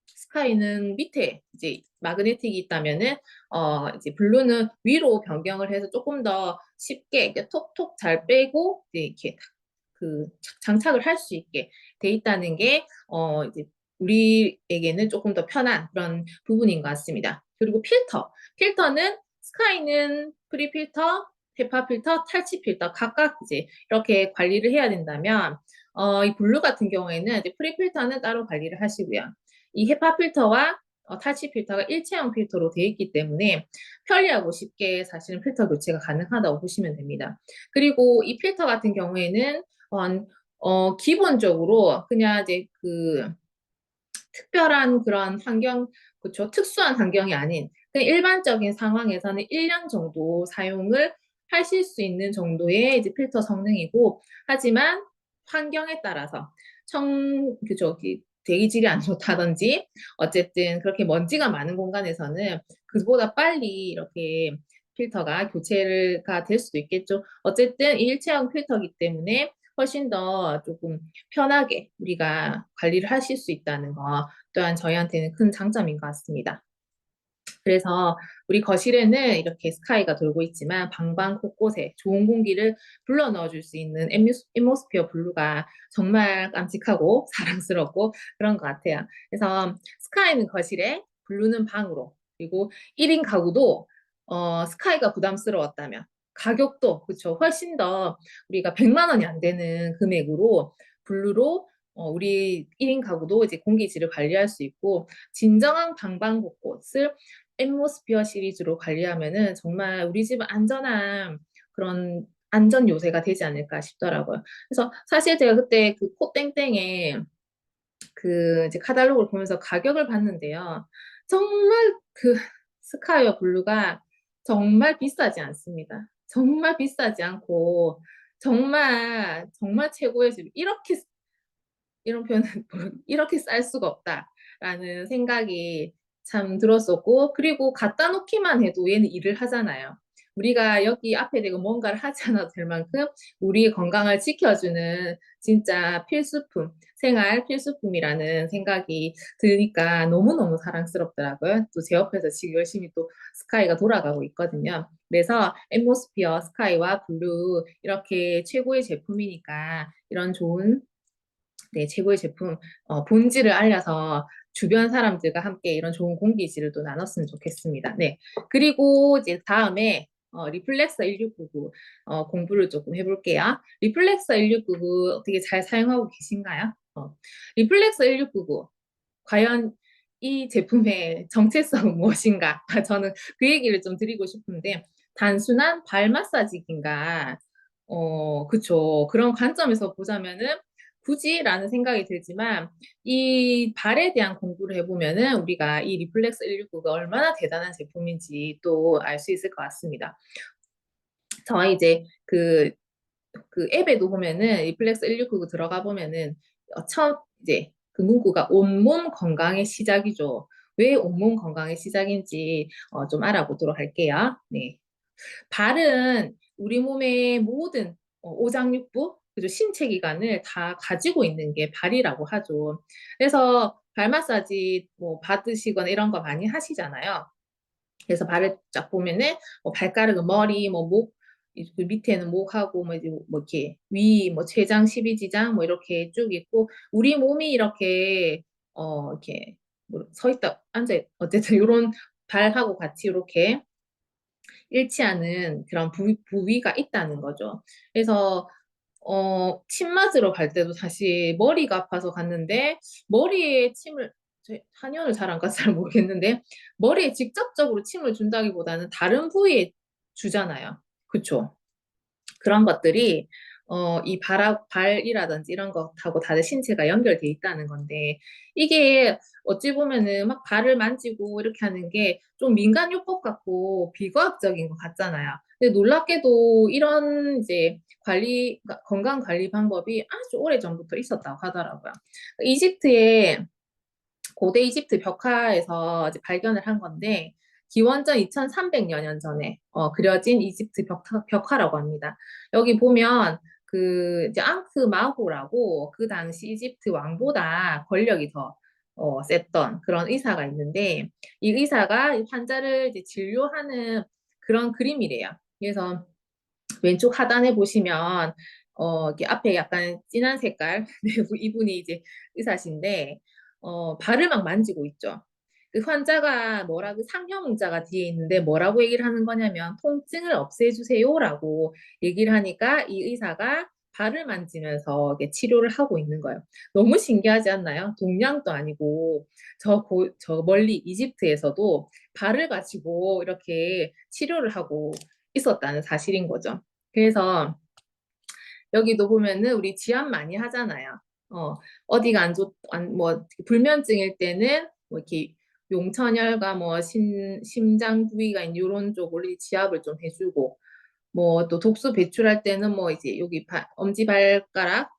스카이는 밑에 이제 마그네틱이 있다면은 이제 블루는 위로 변경을 해서 조금 더 쉽게 이렇게 톡톡 잘 빼고 이제 이렇게 그 장착을 할 수 있게 돼 있다는 게 이제 우리에게는 조금 더 편한 그런 부분인 것 같습니다. 그리고 필터는 스카이는 프리 필터, 헤파 필터, 탈취 필터 각각 이제 이렇게 관리를 해야 된다면 이 블루 같은 경우에는 이제 프리 필터는 따로 관리를 하시고요. 이 헤파 필터와 탈취 필터가 일체형 필터로 되어 있기 때문에 편리하고 쉽게 사실은 필터 교체가 가능하다고 보시면 됩니다. 그리고 이 필터 같은 경우에는 기본적으로 그냥 이제 그 특별한 그런 환경, 그렇죠. 특수한 환경이 아닌 그냥 일반적인 상황에서는 1년 정도 사용을 하실 수 있는 정도의 이제 필터 성능이고, 하지만 환경에 따라서 그죠. 대기질이 안 좋다든지, 어쨌든 그렇게 먼지가 많은 공간에서는 그보다 빨리 이렇게 필터가 교체가 될 수도 있겠죠. 어쨌든 일체형 필터이기 때문에 훨씬 더 조금 편하게 우리가 관리를 하실 수 있다는 거 또한 저희한테는 큰 장점인 것 같습니다. 그래서 우리 거실에는 이렇게 스카이가 돌고 있지만 방방 곳곳에 좋은 공기를 불러 넣어줄 수 있는 앰모스피어 블루가 정말 깜찍하고 사랑스럽고 그런 것 같아요. 그래서 스카이는 거실에, 블루는 방으로, 그리고 1인 가구도 스카이가 부담스러웠다면 가격도 그렇죠. 훨씬 더 우리가 100만 원이 안 되는 금액으로 블루로 우리 1인 가구도 이제 공기질을 관리할 수 있고 진정한 방방곳곳을 앰모스피어 시리즈로 관리하면은 정말 우리 집은 안전한 그런 안전 요새가 되지 않을까 싶더라고요. 그래서 사실 제가 그때 그 코땡땡에 그 이제 카탈로그를 보면서 가격을 봤는데요. 정말 그 스카이어 블루가 정말 비싸지 않습니다. 정말 비싸지 않고 정말 정말 최고의 집. 이런 표현은 이렇게 쌀 수가 없다라는 생각이 참 들었었고, 그리고 갖다 놓기만 해도 얘는 일을 하잖아요. 우리가 여기 앞에 대고 뭔가를 하지 않아도 될 만큼 우리의 건강을 지켜주는 진짜 필수품, 생활 필수품이라는 생각이 드니까 너무너무 사랑스럽더라고요. 또 제 옆에서 지금 열심히 또 스카이가 돌아가고 있거든요. 그래서 앰모스피어 스카이와 블루 이렇게 최고의 제품이니까 이런 좋은 네, 최고의 제품, 본질을 알려서 주변 사람들과 함께 이런 좋은 공기질을 또 나눴으면 좋겠습니다. 네. 그리고 이제 다음에, 리플렉서 1699, 공부를 조금 해볼게요. 리플렉서 1699 어떻게 잘 사용하고 계신가요? 리플렉서 1699, 과연 이 제품의 정체성은 무엇인가? 저는 그 얘기를 좀 드리고 싶은데, 단순한 발 마사지기인가? 그쵸. 그런 관점에서 보자면은 굳이라는 생각이 들지만 이 발에 대한 공부를 해보면은 우리가 이 리플렉스 169가 얼마나 대단한 제품인지 또 알 수 있을 것 같습니다. 저희 이제 그 앱에도 보면은 리플렉스 169 들어가 보면은 첫 이제 그 문구가 온몸 건강의 시작이죠. 왜 온몸 건강의 시작인지 좀 알아보도록 할게요. 네. 발은 우리 몸의 모든 오장육부, 그리고 신체 기관을 다 가지고 있는 게 발이라고 하죠. 그래서 발 마사지 뭐 받으시거나 이런 거 많이 하시잖아요. 그래서 발을 쫙 보면은 뭐 발가락은 머리, 뭐 목, 그 밑에는 목하고 뭐 이제 뭐 이렇게 위, 뭐 췌장, 십이지장 뭐 이렇게 쭉 있고 우리 몸이 이렇게 이렇게 뭐서 있다, 앉아, 어쨌든 이런 발하고 같이 이렇게 일치하는 그런 부위가 있다는 거죠. 그래서 침 맞으러 갈 때도 사실 머리가 아파서 갔는데 머리에 침을 한의원을 잘 안 가서 잘 모르겠는데 머리에 직접적으로 침을 준다기보다는 다른 부위에 주잖아요. 그쵸? 그런 것들이 이 발이라든지 이런 것하고 다들 신체가 연결돼 있다는 건데 이게 어찌 보면은 막 발을 만지고 이렇게 하는 게 좀 민간요법 같고 비과학적인 것 같잖아요. 근데 놀랍게도 이런 이제 건강 관리 방법이 아주 오래전부터 있었다고 하더라고요. 이집트의 고대 이집트 벽화에서 이제 발견을 한 건데 기원전 2300여 년 전에 그려진 이집트 벽화라고 합니다. 여기 보면 그 이제 앙크마호라고 그 당시 이집트 왕보다 권력이 더 셌던 그런 의사가 있는데 이 의사가 환자를 이제 진료하는 그런 그림이래요. 그래서 왼쪽 하단에 보시면 이렇게 앞에 약간 진한 색깔 네, 이분이 이제 의사신데 발을 막 만지고 있죠. 그 환자가 뭐라고 상형 문자가 뒤에 있는데 뭐라고 얘기를 하는 거냐면 통증을 없애주세요라고 얘기를 하니까 이 의사가 발을 만지면서 이렇게 치료를 하고 있는 거예요. 너무 신기하지 않나요? 동양도 아니고 저 멀리 이집트에서도 발을 가지고 이렇게 치료를 하고 있었다는 사실인 거죠. 그래서 여기도 보면은 우리 지압 많이 하잖아요. 어디가 뭐, 불면증일 때는 뭐 이렇게 용천혈과 뭐 심장 부위가 있는 이런 쪽으로 지압을 좀 해주고, 뭐 또 독소 배출할 때는 뭐 이제 여기 엄지발가락,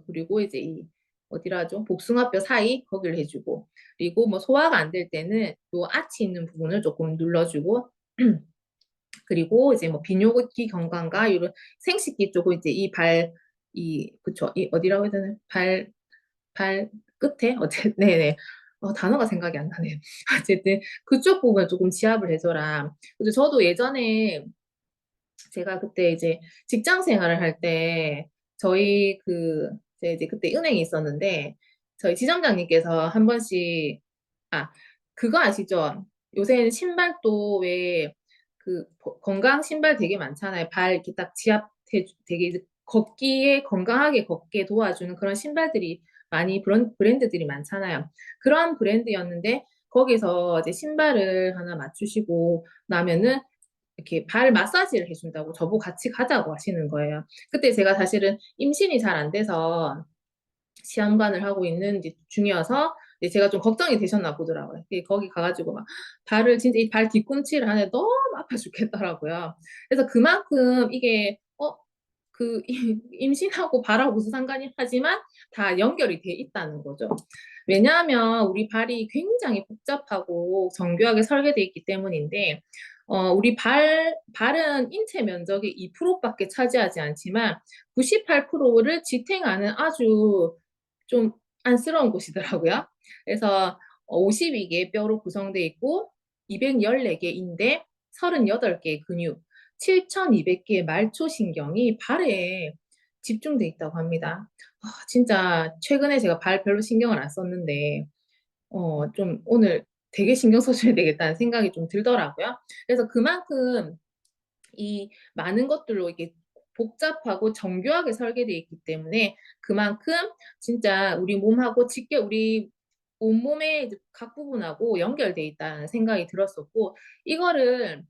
그리고 이제 이 어디라 하죠? 복숭아뼈 사이 거기를 해주고, 그리고 뭐 소화가 안 될 때는 요 아치 있는 부분을 조금 눌러주고, 그리고 이제 뭐 비뇨기 경관과 이런 생식기 쪽은 이제 그쵸, 이 어디라고 해야 되나? 발 끝에? 어쨌든, 네네. 단어가 생각이 안 나네요. 어쨌든 그쪽 부분 조금 지압을 해줘라. 그래서 저도 예전에 제가 그때 이제 직장 생활을 할 때 저희 제가 이제 그때 은행에 있었는데 저희 지점장님께서 한 번씩 아 그거 아시죠? 요새는 신발도 왜 건강 신발 되게 많잖아요. 발 이렇게 딱 되게 이제 걷기에 건강하게 걷게 도와주는 그런 신발들이 많이 브랜드들이 많잖아요. 그런 브랜드였는데 거기서 이제 신발을 하나 맞추시고 나면은 이렇게 발 마사지를 해준다고 저보고 같이 가자고 하시는 거예요. 그때 제가 사실은 임신이 잘 안 돼서 시험관을 하고 있는 이제 중이어서 이제 제가 좀 걱정이 되셨나 보더라고요. 거기 가가지고 막 발을 진짜 이 발 뒤꿈치를 하는데 너무 아파 죽겠더라고요. 그래서 그만큼 이게 임신하고 발하고 무슨 상관이 하지만 다 연결이 돼 있다는 거죠. 왜냐하면 우리 발이 굉장히 복잡하고 정교하게 설계되어 있기 때문인데 우리 발은 인체 면적의 2%밖에 차지하지 않지만 98%를 지탱하는 아주 좀 안쓰러운 곳이더라고요. 그래서 52개의 뼈로 구성되어 있고 214개인데 38개의 근육, 7,200개의 말초신경이 발에 집중돼 있다고 합니다. 진짜 최근에 제가 발 별로 신경을 안 썼는데 좀 오늘 되게 신경 써줘야 되겠다는 생각이 좀 들더라고요. 그래서 그만큼 이 많은 것들로 이게 복잡하고 정교하게 설계되어 있기 때문에 그만큼 진짜 우리 몸하고 직계 우리 온몸의 각 부분하고 연결돼 있다는 생각이 들었었고 이거를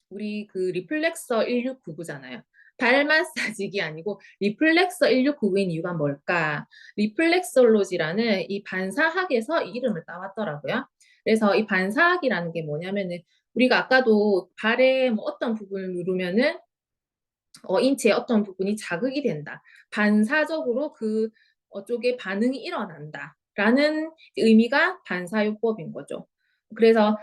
우리 리플렉서 1699잖아요. 발 마사지기 아니고 리플렉서 1699인 이유가 뭘까? 리플렉솔로지라는 이 반사학에서 이 이름을 따왔더라고요. 그래서 이 반사학이라는 게 뭐냐면은 우리가 아까도 발에 뭐 어떤 부분을 누르면은 인체의 어떤 부분이 자극이 된다. 반사적으로 쪽에 반응이 일어난다. 라는 의미가 반사요법인 거죠. 그래서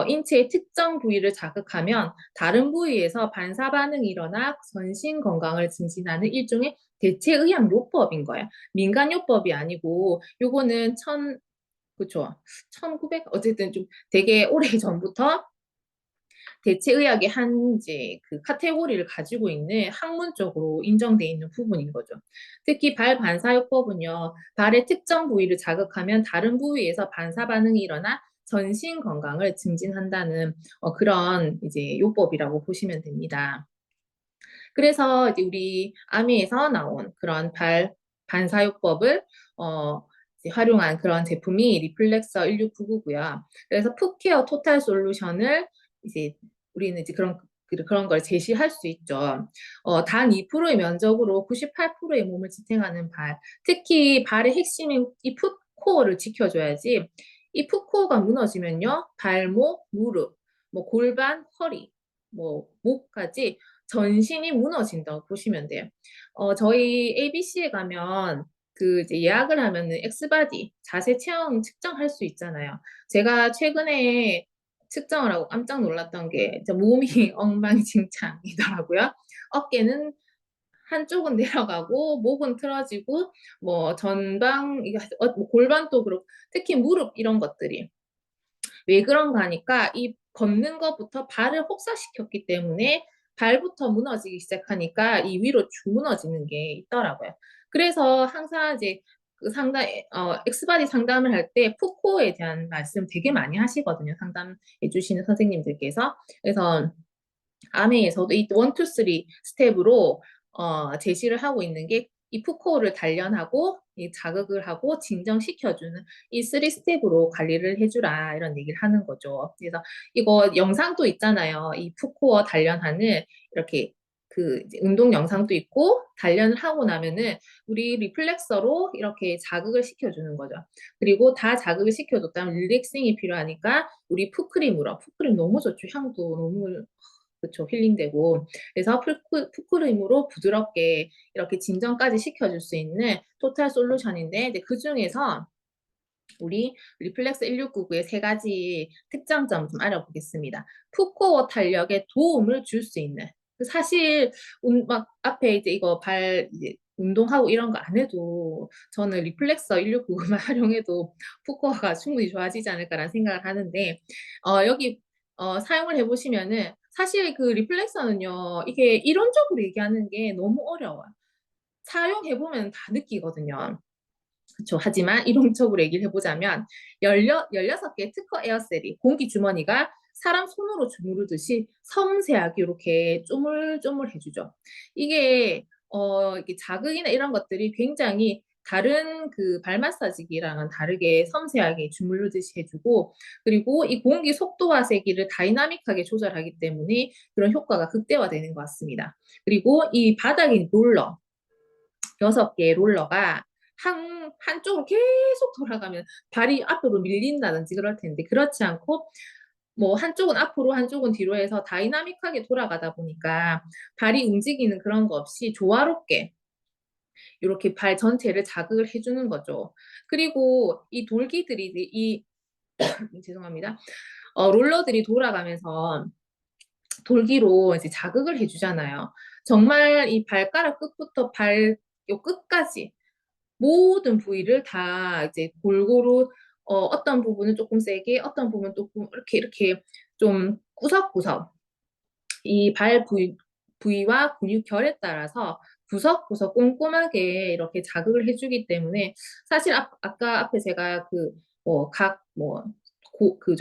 인체의 특정 부위를 자극하면 다른 부위에서 반사 반응이 일어나 전신 건강을 증진하는 일종의 대체의학요법인 거예요. 민간요법이 아니고 요거는 그쵸. 1900 어쨌든 좀 되게 오래 전부터 대체의학의 한 이제 그 카테고리를 가지고 있는 학문적으로 인정돼 있는 부분인 거죠. 특히 발 반사요법은요, 발의 특정 부위를 자극하면 다른 부위에서 반사 반응이 일어나 전신 건강을 증진한다는 그런 이제 요법이라고 보시면 됩니다. 그래서 이제 우리 아미에서 나온 그런 발 반사요법을 이제 활용한 그런 제품이 리플렉서 1699고요. 그래서 풋케어 토탈 솔루션을 이제 우리는 이제 그런 걸 제시할 수 있죠. 단 2%의 면적으로 98%의 몸을 지탱하는 발. 특히 발의 핵심인 이 풋코어를 지켜줘야지. 이 풋코어가 무너지면요, 발목, 무릎, 뭐 골반, 허리, 뭐 목까지 전신이 무너진다고 보시면 돼요. 저희 ABC에 가면 그 이제 예약을 하면은 엑스바디 자세 체형 측정할 수 있잖아요. 제가 최근에 측정을 하고 깜짝 놀랐던 게 진짜 몸이 엉망진창이더라고요. 어깨는 한쪽은 내려가고 목은 틀어지고 뭐 전방 뭐 골반도 그렇고 특히 무릎 이런 것들이 왜 그런가 하니까 이 걷는 것부터 발을 혹사시켰기 때문에 발부터 무너지기 시작하니까 이 위로 쭉 무너지는 게 있더라고요. 그래서 항상 이제 그 엑스바디 상담을 할 때 푸코에 대한 말씀 되게 많이 하시거든요. 상담해 주시는 선생님들께서. 그래서 아메에서도 이 원, 투, 쓰리 스텝으로 제시를 하고 있는 게 이 푸코를 단련하고 이 자극을 하고 진정시켜주는 이 쓰리 스텝으로 관리를 해주라 이런 얘기를 하는 거죠. 그래서 이거 영상도 있잖아요. 이 푸코어 단련하는 이렇게 그 운동 영상도 있고 단련을 하고 나면은 우리 리플렉서로 이렇게 자극을 시켜주는 거죠. 그리고 다 자극을 시켜줬다면 릴렉싱이 필요하니까 우리 풋크림으로 풋크림 너무 좋죠. 향도 너무 그쵸, 힐링되고. 그래서 푸크림으로 부드럽게 이렇게 진정까지 시켜줄 수 있는 토탈 솔루션인데, 그 중에서 우리 리플렉스 1699의 세 가지 특장점 좀 알아보겠습니다. 풋코어 탄력에 도움을 줄 수 있는. 사실, 막 앞에 이제 이거 이제 운동하고 이런 거 안 해도 저는 리플렉서 1699만 활용해도 풋코어가 충분히 좋아지지 않을까라는 생각을 하는데, 여기 사용을 해보시면은 사실 그 리플렉서는요, 이게 이론적으로 얘기하는 게 너무 어려워요. 사용해보면 다 느끼거든요. 그렇죠. 하지만 이론적으로 얘기를 해보자면 16개의 특허 에어셀이 공기 주머니가 사람 손으로 주무르듯이 섬세하게 이렇게 쪼물쪼물 해주죠. 이게 자극이나 이런 것들이 굉장히 다른 그 발 마사지기랑은 다르게 섬세하게 주물르듯이 해주고 그리고 이 공기 속도와 세기를 다이나믹하게 조절하기 때문에 그런 효과가 극대화되는 것 같습니다. 그리고 이 바닥인 롤러 6개의 롤러가 한쪽으로 계속 돌아가면 발이 앞으로 밀린다든지 그럴 텐데 그렇지 않고 뭐 한쪽은 앞으로 한쪽은 뒤로 해서 다이나믹하게 돌아가다 보니까 발이 움직이는 그런 거 없이 조화롭게 이렇게 발 전체를 자극을 해주는 거죠. 그리고 이 돌기들이 죄송합니다. 롤러들이 돌아가면서 돌기로 이제 자극을 해주잖아요. 정말 이 발가락 끝부터 발 요 끝까지 모든 부위를 다 이제 골고루 어떤 부분은 조금 세게, 어떤 부분은 조금 이렇게 좀 구석구석 이 부위와 근육결에 따라서 구석구석 꼼꼼하게 이렇게 자극을 해주기 때문에 사실 아까 앞에 제가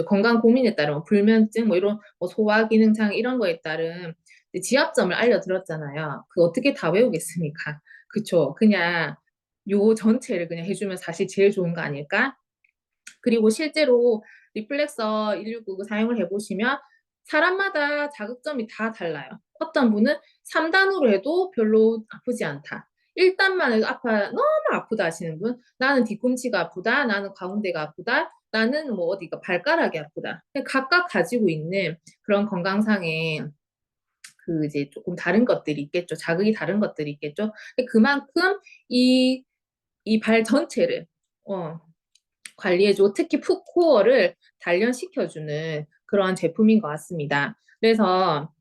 건강 고민에 따른 불면증 뭐 이런 소화기능장 이런 거에 따른 지압점을 알려드렸잖아요. 그 어떻게 다 외우겠습니까? 그쵸? 그냥 요 전체를 그냥 해주면 사실 제일 좋은 거 아닐까? 그리고 실제로 리플렉서 1699 사용을 해보시면 사람마다 자극점이 다 달라요. 어떤 분은 3단으로 해도 별로 아프지 않다. 1단만 해도 너무 아프다 하시는 분, 나는 뒤꿈치가 아프다, 나는 가운데가 아프다, 나는 뭐 어디가 발가락이 아프다. 각각 가지고 있는 그런 건강상의 그 이제 조금 다른 것들이 있겠죠. 자극이 다른 것들이 있겠죠. 그만큼 이 발 전체를 관리해주고 특히 풋코어를 단련시켜주는 그런 제품인 것 같습니다. 그래서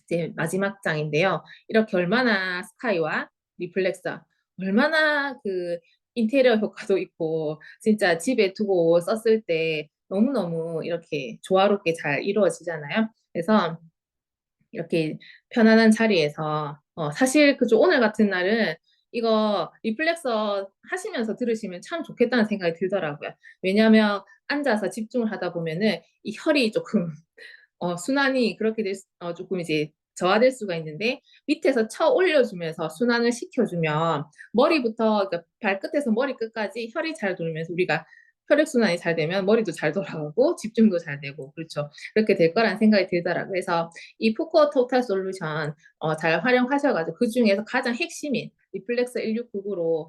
이제 마지막 장인데요. 이렇게 얼마나 스카이와 리플렉서 얼마나 그 인테리어 효과도 있고 진짜 집에 두고 썼을 때 너무너무 이렇게 조화롭게 잘 이루어지잖아요. 그래서 이렇게 편안한 자리에서 사실 그죠 오늘 같은 날은 이거 리플렉서 하시면서 들으시면 참 좋겠다는 생각이 들더라고요. 왜냐하면 앉아서 집중을 하다 보면은 이 혈이 조금 순환이 그렇게 조금 이제 저하될 수가 있는데 밑에서 쳐 올려주면서 순환을 시켜주면 머리부터 그러니까 발끝에서 머리끝까지 혈이 잘 돌면서 우리가 혈액순환이 잘 되면 머리도 잘 돌아가고 집중도 잘 되고 그렇죠. 그렇게 될 거란 생각이 들더라고요. 그래서 이 포커 토탈 솔루션 잘 활용하셔가지고 그 중에서 가장 핵심인 리플렉서 1699로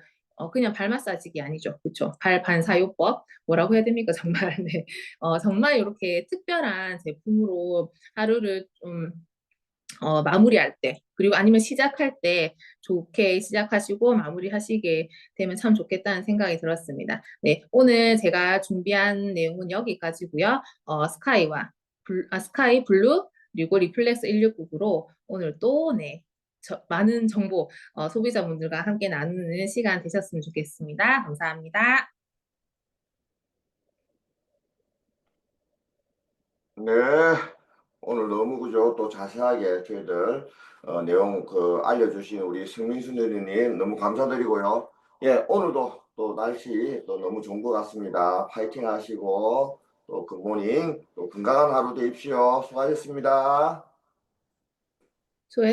그냥 발 마사지기 아니죠. 그렇죠. 발 반사요법 뭐라고 해야 됩니까? 정말 네. 정말 이렇게 특별한 제품으로 하루를 좀 마무리할 때, 그리고 아니면 시작할 때 좋게 시작하시고 마무리하시게 되면 참 좋겠다는 생각이 들었습니다. 네, 오늘 제가 준비한 내용은 여기까지고요. 스카이 블루 그리고 리플렉스 1699로 오늘 또 네, 많은 정보 소비자분들과 함께 나누는 시간 되셨으면 좋겠습니다. 감사합니다. 네, 오늘 너무 그죠? 또 자세하게 저희들 내용 알려주신 우리 승민수 누리님 너무 감사드리고요. 예, 오늘도 또 날씨 또 너무 좋은 것 같습니다. 파이팅 하시고 또 굿모닝 또 건강한 하루 되십시오. 수고하셨습니다.